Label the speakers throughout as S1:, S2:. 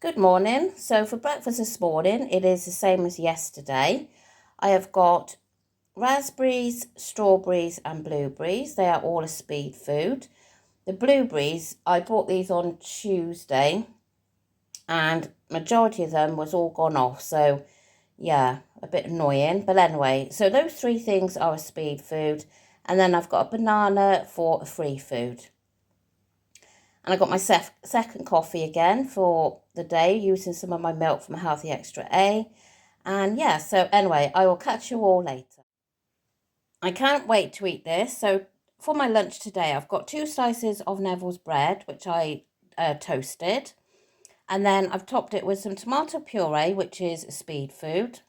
S1: Good morning. So for breakfast this morning, it is the same as yesterday. I have got raspberries, strawberries and blueberries. They are all a speed food. The blueberries, I bought these on Tuesday and majority of them was all gone off. So yeah, a bit annoying. But anyway, so those three things are a speed food. And then I've got a banana for a free food. And I got my second coffee again for the day, using some of my milk from Healthy Extra A. And yeah, so anyway, I will catch you all later. I can't wait to eat this. So for my lunch today, I've got 2 slices of Neville's bread, which I toasted. And then I've topped it with some tomato puree, which is a speed food.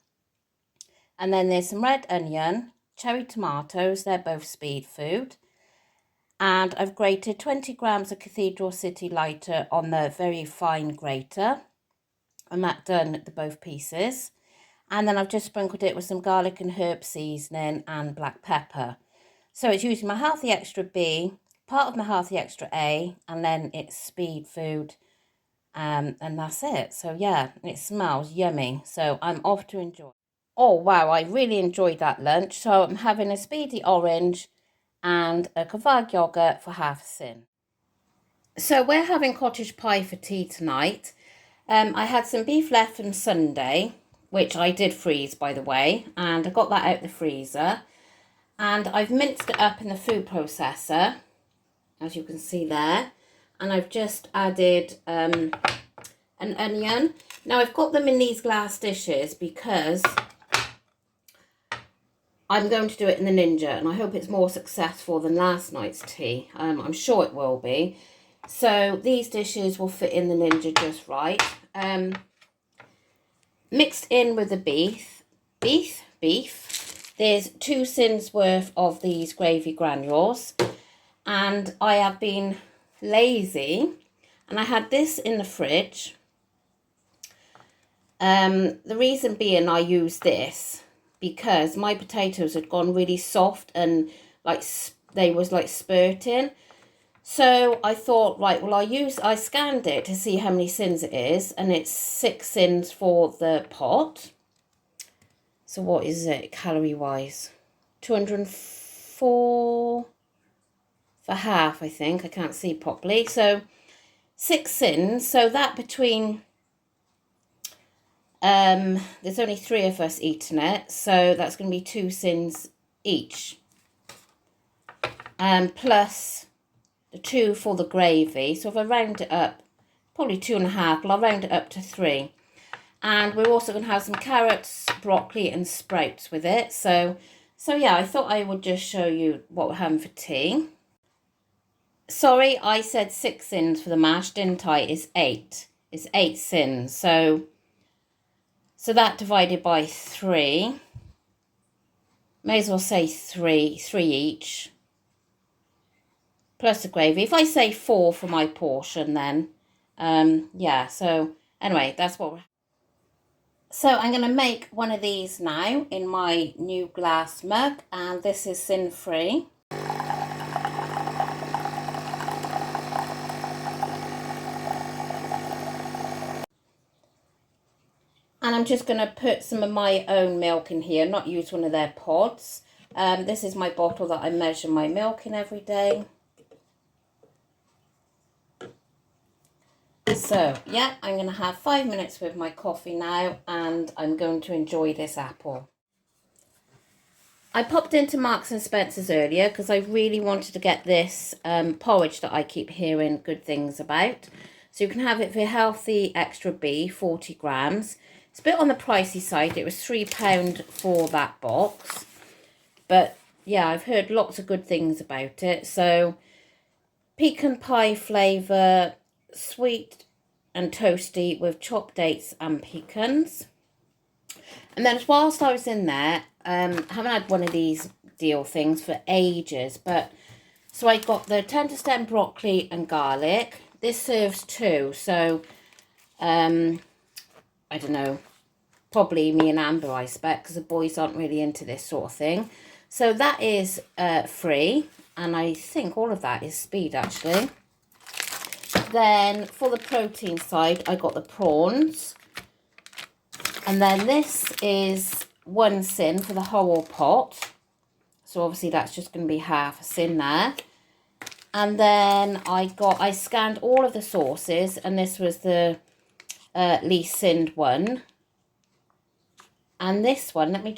S1: And then there's some red onion, cherry tomatoes, they're both speed food. And I've grated 20 grams of Cathedral City Lighter on the very fine grater. And that done the both pieces. And then I've just sprinkled it with some garlic and herb seasoning and black pepper. So it's using my Healthy Extra B, part of my Healthy Extra A, and then it's speed food. And that's it. So yeah, it smells yummy. So I'm off to enjoy. Oh wow, I really enjoyed that lunch. So I'm having a speedy orange and a Kvarg yogurt for half a sin. So we're having cottage pie for tea tonight. I had some beef left from Sunday, which I did freeze, by the way, and I got that out the freezer. And I've minced it up in the food processor, as you can see there. And I've just added an onion. Now I've got them in these glass dishes because I'm going to do it in the Ninja, and I hope it's more successful than last night's tea. I'm sure it will be. So these dishes will fit in the Ninja just right. Mixed in with the beef. There's 2 sins worth of these gravy granules. And I have been lazy, and I had this in the fridge. The reason being I used this because my potatoes had gone really soft and like they was like spurting. So I thought, right, well, I scanned it to see how many sins it is, and it's 6 sins for the pot. So what is it calorie-wise? 204 for half, I think. I can't see properly. So 6 sins. So that between, there's only 3 of us eating it. So that's going to be 2 sins each. Plus the 2 for the gravy. So if I round it up, probably 2.5, but I'll round it up to 3. And we're also going to have some carrots, broccoli and sprouts with it. So yeah, I thought I would just show you what we're having for tea. Sorry, I said 6 sins for the mash, didn't I? It's 8. It's 8 sins. So that divided by 3. May as well say 3 each. Plus the gravy. If I say 4 for my portion, then yeah. So anyway, that's what we're. So I'm going to make one of these now in my new glass mug, and this is sin free. And I'm just going to put some of my own milk in here, not use one of their pods. This is my bottle that I measure my milk in every day. So, yeah, I'm going to have 5 minutes with my coffee now, and I'm going to enjoy this apple. I popped into Marks and Spencer's earlier because I really wanted to get this porridge that I keep hearing good things about. So you can have it for Healthy Extra B, 40 grams. It's a bit on the pricey side. It was £3 for that box. But yeah, I've heard lots of good things about it. So pecan pie flavour, sweet and toasty with chopped dates and pecans. And then whilst I was in there, I haven't had one of these deal things for ages, but so I got the tender stem broccoli and garlic. This serves 2, so I don't know, probably me and Amber, I expect, because the boys aren't really into this sort of thing. So that is free, and I think all of that is speed actually. then for the protein side, I got the prawns. And then this is 1 sin for the whole pot. So obviously that's just going to be half a sin there. And then I scanned all of the sauces, and this was the least sinned one. And this one, let me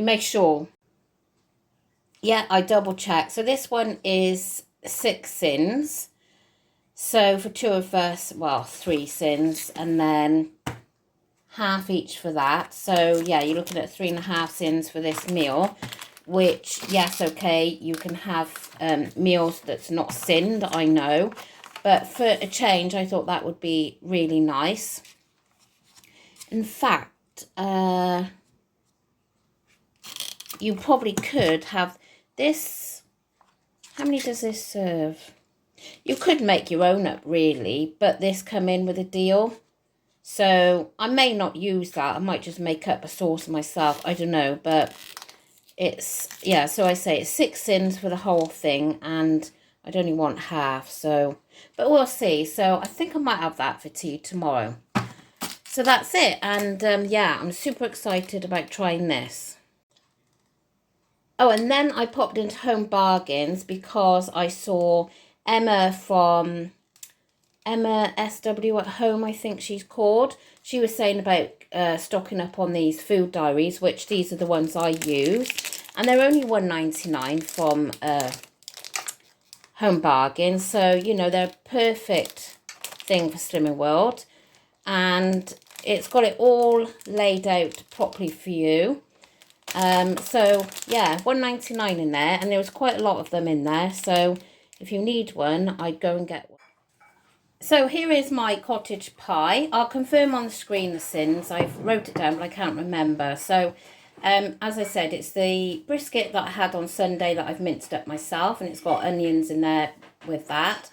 S1: make sure. Yeah, I double checked. So this one is 6 sins. So for 2 of us, well, 3 sins, and then half each for that. So yeah, you're looking at 3.5 sins for this meal, which, yes, okay, you can have meals that's not sinned, I know, but for a change, I thought that would be really nice. In fact, you probably could have this. How many does this serve? You could make your own up, really, but this come in with a deal. So I may not use that. I might just make up a sauce myself. I don't know, but it's, yeah, so I say it's 6 sins for the whole thing, and I'd only want half, so, but we'll see. So I think I might have that for tea tomorrow. So that's it, and yeah, I'm super excited about trying this. Oh, and then I popped into Home Bargains because I saw Emma from Emma SW at Home, I think she's called. She was saying about stocking up on these food diaries, which these are the ones I use. And they're only $1.99 from Home Bargains. So, you know, they're a perfect thing for Slimming World. And it's got it all laid out properly for you. So, yeah, $1.99 in there. And there was quite a lot of them in there. So, if you need one, I'd go and get one. So here is my cottage pie. I'll confirm on the screen the sins. I've wrote it down, but I can't remember. So, as I said, it's the brisket that I had on Sunday that I've minced up myself, and it's got onions in there with that.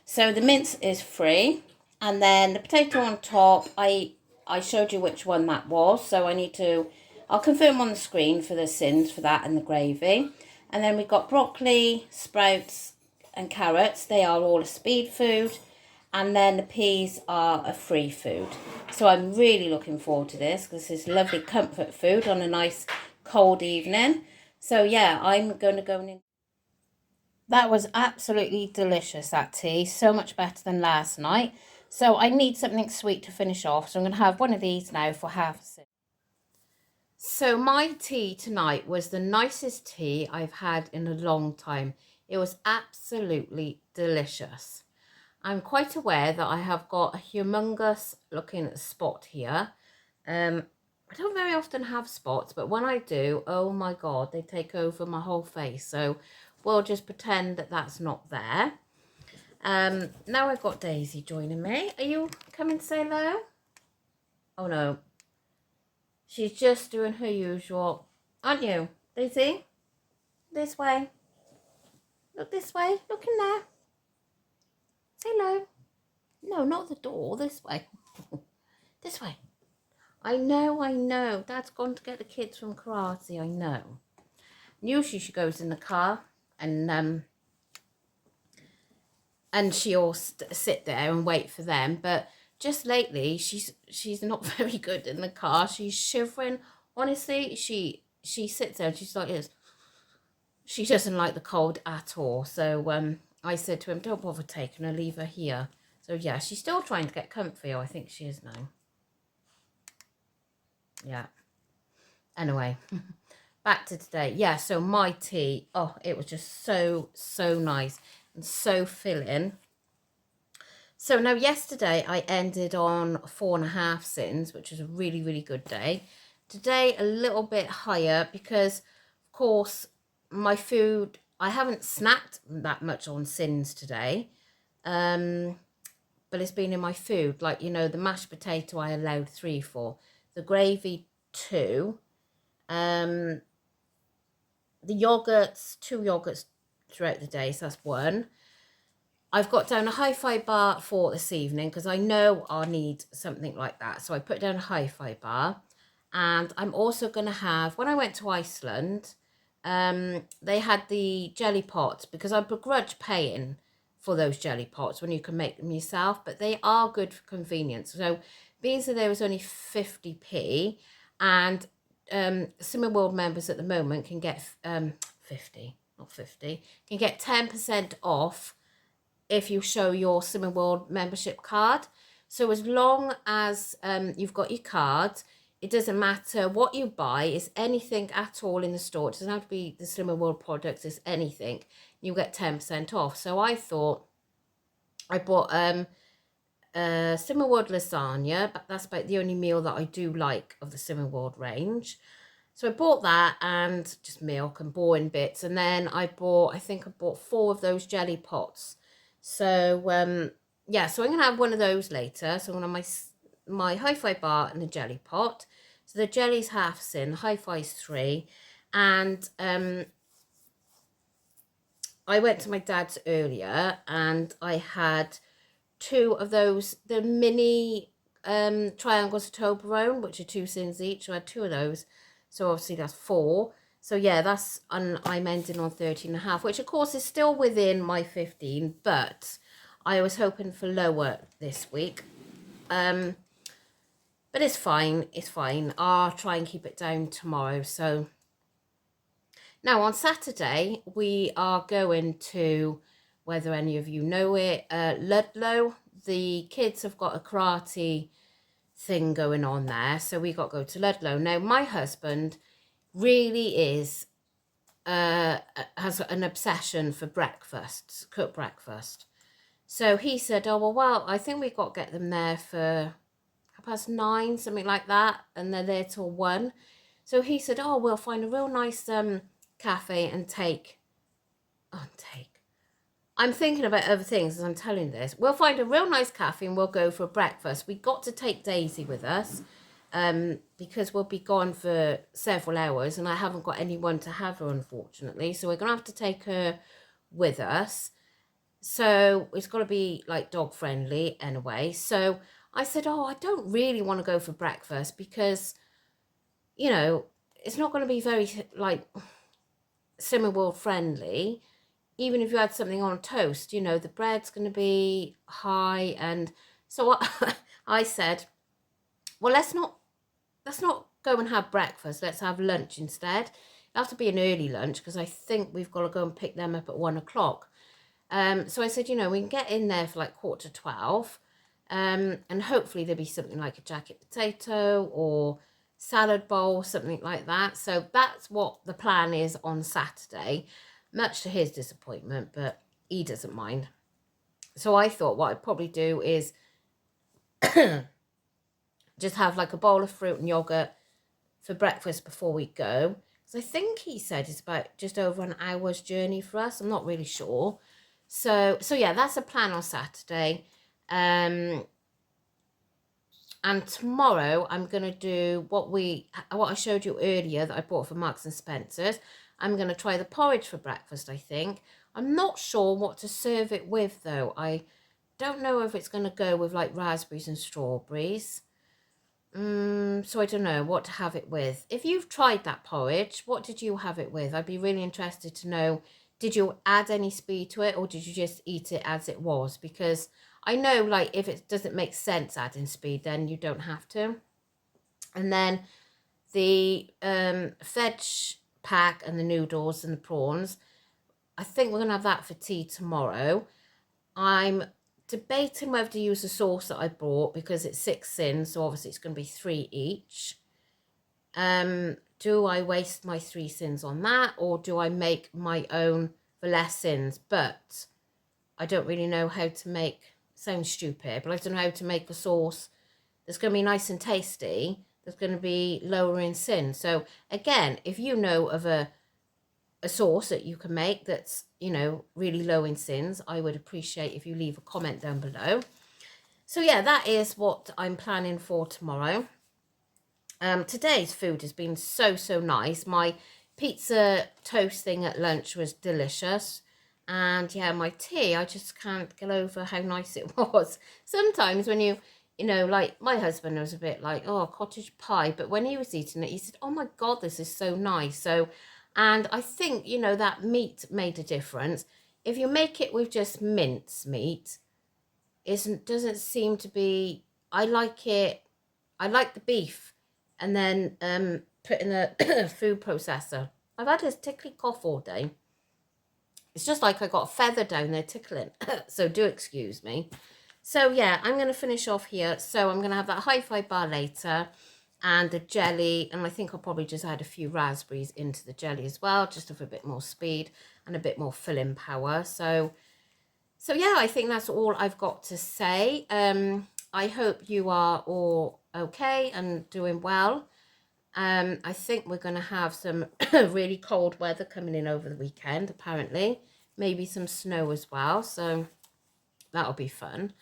S1: So the mince is free, and then the potato on top, I showed you which one that was, so I'll confirm on the screen for the sins for that and the gravy. And then we've got broccoli, sprouts, and carrots. They are all a speed food. And then the peas are a free food. So I'm really looking forward to this, because this is lovely comfort food on a nice cold evening. So yeah, I'm going to go in. That was absolutely delicious, that tea. So much better than last night. So I need something sweet to finish off. So I'm going to have one of these now for half a sip. So my tea tonight was the nicest tea I've had in a long time. It was absolutely delicious. I'm quite aware that I have got a humongous looking spot here. I don't very often have spots, but when I do, oh my God, they take over my whole face. So we'll just pretend that that's not there. Now I've got Daisy joining me. Are you coming to say hello? Oh no. She's just doing her usual. Aren't you, Daisy? This way. Look this way. Look in there. Say hello. No, not the door. This way. This way. I know. Dad's gone to get the kids from karate. I know. Usually she goes in the car and she'll sit there and wait for them. But just lately, she's not very good in the car. She's shivering. Honestly, she sits there and she's like this. She doesn't like the cold at all. So I said to him, don't bother taking her, leave her here. So yeah, she's still trying to get comfy. I think she is now. Yeah. Anyway, back to today. Yeah, so my tea, oh, it was just so nice and so filling. So now yesterday I ended on 4.5 sins, which was a really good day. Today a little bit higher because, of course, my food, I haven't snacked that much on sins today. But it's been in my food. Like, you know, the mashed potato I allowed 3 for. The gravy 2. The yogurts, 2 yogurts throughout the day, so that's 1. I've got down a hi-fi bar for this evening because I know I'll need something like that. So I put down a hi-fi bar. And I'm also going to have, when I went to Iceland, they had the jelly pots because I begrudge paying for those jelly pots when you can make them yourself, but they are good for convenience. So being that there was only 50p, and Slimming World members at the moment can get 50, not 50, can get 10% off if you show your Slimming World membership card. So as long as you've got your card, it doesn't matter what you buy, it's anything at all in the store. It doesn't have to be the Slimming World products, it's anything. You get 10% off. So I thought I bought Slimming World lasagna, but that's about the only meal that I do like of the Slimming World range. So I bought that and just milk and boring bits. And then I think I bought 4 of those jelly pots. So, yeah, so I'm going to have one of those later. So I'm going to have my Hi-Fi bar and the jelly pot. So the jelly's half a sin, Hi-Fi's 3. And I went to my dad's earlier and I had 2 of those, the mini triangles of Toblerone, which are 2 sins each. So I had 2 of those. So obviously that's 4. So yeah, I'm ending on 13.5, which of course is still within my 15, but I was hoping for lower this week. But it's fine, it's fine. I'll try and keep it down tomorrow. So now on Saturday, we are going to, whether any of you know it, Ludlow. The kids have got a karate thing going on there, so we got to go to Ludlow. Now, my husband really has an obsession for breakfast, cooked breakfast. So he said, oh, well, I think we've got to get them there for 9:30, something like that, and they're there till 1. So he said, oh, we'll find a real nice cafe and take. I'm thinking about other things as I'm telling this. We'll find a real nice cafe and we'll go for breakfast. We got to take Daisy with us because we'll be gone for several hours and I haven't got anyone to have her, unfortunately. So we're going to have to take her with us. So it's got to be like dog friendly anyway. So I said, oh, I don't really want to go for breakfast because, you know, it's not going to be very like Slimming World friendly. Even if you had something on toast, you know, the bread's going to be high. And so I said, well, let's not go and have breakfast. Let's have lunch instead. It'll have to be an early lunch because I think we've got to go and pick them up at 1 o'clock. So I said, you know, we can get in there for like 11:45. And hopefully there'll be something like a jacket potato or salad bowl, something like that. So that's what the plan is on Saturday. Much to his disappointment, but he doesn't mind. So I thought what I'd probably do is just have like a bowl of fruit and yogurt for breakfast before we go. Because I think he said it's about just over an hour's journey for us. I'm not really sure. So yeah, that's a plan on Saturday. And tomorrow I'm going to do what I showed you earlier that I bought for Marks and Spencer's. I'm going to try the porridge for breakfast, I think. I'm not sure what to serve it with, though. I don't know if it's going to go with, like, raspberries and strawberries. So I don't know what to have it with. If you've tried that porridge, what did you have it with? I'd be really interested to know, did you add any speed to it or did you just eat it as it was? Because I know, like, if it doesn't make sense adding speed, then you don't have to. And then the veg pack and the noodles and the prawns, I think we're going to have that for tea tomorrow. I'm debating whether to use the sauce that I bought because it's 6 sins, so obviously it's going to be 3 each. Do I waste my 3 sins on that or do I make my own for less sins? But I don't really know how to make, sounds stupid, but I don't know how to make a sauce that's going to be nice and tasty, that's going to be lower in sin. So again, if you know of a sauce that you can make that's, you know, really low in sins, I would appreciate if you leave a comment down below. So yeah, that is what I'm planning for tomorrow. Today's food has been so nice. My pizza toast thing at lunch was delicious. And yeah, my tea, I just can't get over how nice it was. Sometimes when you know, like my husband was a bit like, oh, cottage pie. But when he was eating it, he said, oh my God, this is so nice. So, and I think, you know, that meat made a difference. if you make it with just mince meat, doesn't seem to be, I like the beef and then put in a food processor. I've had this tickly cough all day. It's just like I got a feather down there tickling. So do excuse me. So yeah, I'm going to finish off here. So I'm going to have that hi-fi bar later and the jelly. And I think I'll probably just add a few raspberries into the jelly as well, just to have a bit more speed and a bit more filling power. So yeah, I think that's all I've got to say. I hope you are all okay and doing well. I think we're going to have some really cold weather coming in over the weekend, apparently. Maybe some snow as well, so that'll be fun.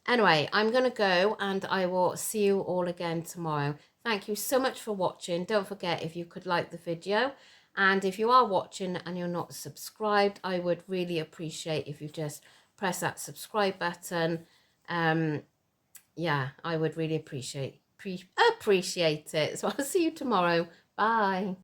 S1: Anyway, I'm going to go and I will see you all again tomorrow. Thank you so much for watching. Don't forget, if you could like the video, and if you are watching and you're not subscribed, I would really appreciate if you just press that subscribe button. Yeah, I would really appreciate it. So I'll see you tomorrow. Bye.